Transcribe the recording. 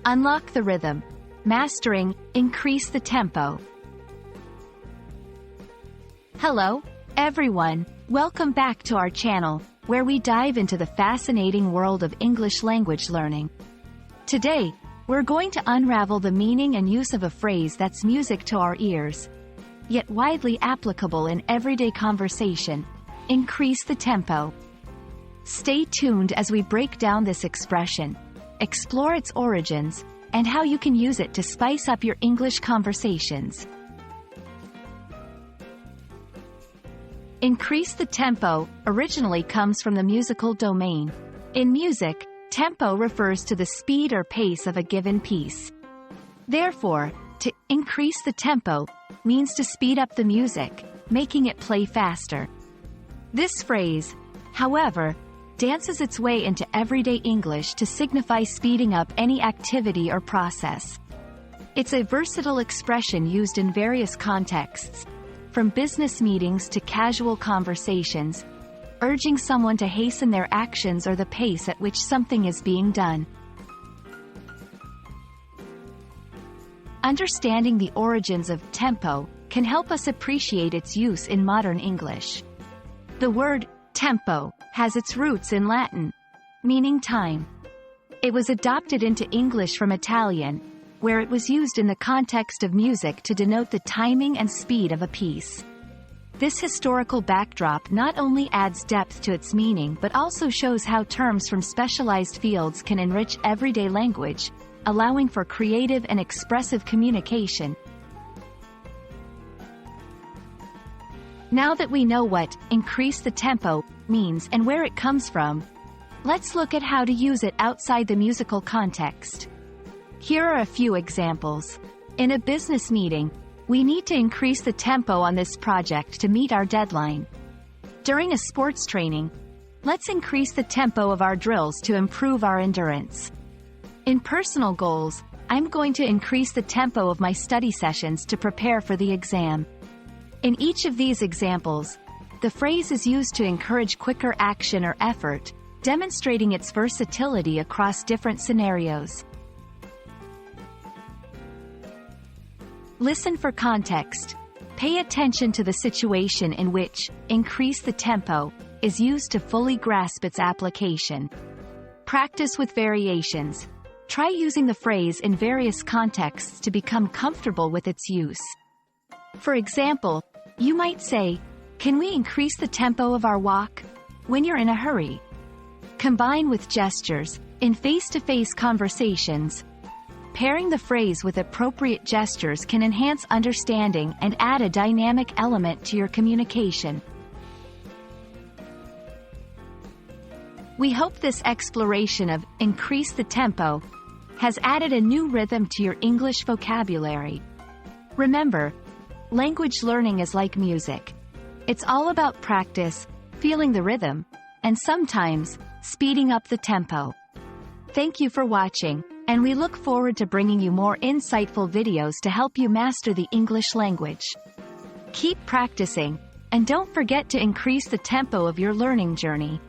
Unlock the rhythm. Mastering, increase the tempo. Hello, everyone. Welcome back to our channel, where we dive into the fascinating world of English language learning. Today, we're going to unravel the meaning and use of a phrase that's music to our ears, yet widely applicable in everyday conversation: increase the tempo. Stay tuned as we break down this expression, explore its origins, and how you can use it to spice up your English conversations. Increase the tempo originally comes from the musical domain. In music, tempo refers to the speed or pace of a given piece. Therefore, to increase the tempo means to speed up the music, making it play faster. This phrase, however, dances its way into everyday English to signify speeding up any activity or process. It's a versatile expression used in various contexts, from business meetings to casual conversations, urging someone to hasten their actions or the pace at which something is being done. Understanding the origins of tempo can help us appreciate its use in modern English. The word tempo has its roots in Latin, meaning time. It was adopted into English from Italian, where it was used in the context of music to denote the timing and speed of a piece. This historical backdrop not only adds depth to its meaning but also shows how terms from specialized fields can enrich everyday language, allowing for creative and expressive communication. Now that we know what increase the tempo means and where it comes from, let's look at how to use it outside the musical context. Here are a few examples. In a business meeting, we need to increase the tempo on this project to meet our deadline. During a sports training, let's increase the tempo of our drills to improve our endurance. In personal goals, I'm going to increase the tempo of my study sessions to prepare for the exam. In each of these examples, the phrase is used to encourage quicker action or effort, demonstrating its versatility across different scenarios. Listen for context. Pay attention to the situation in which increase the tempo is used to fully grasp its application. Practice with variations. Try using the phrase in various contexts to become comfortable with its use. For example, you might say, "Can we increase the tempo of our walk?" when you're in a hurry. Combine with gestures. In face-to-face conversations, pairing the phrase with appropriate gestures can enhance understanding and add a dynamic element to your communication. We hope this exploration of increase the tempo has added a new rhythm to your English vocabulary. Remember, language learning is like music. It's all about practice, feeling the rhythm, and sometimes speeding up the tempo. Thank you for watching, and we look forward to bringing you more insightful videos to help you master the English language. Keep practicing, and don't forget to increase the tempo of your learning journey.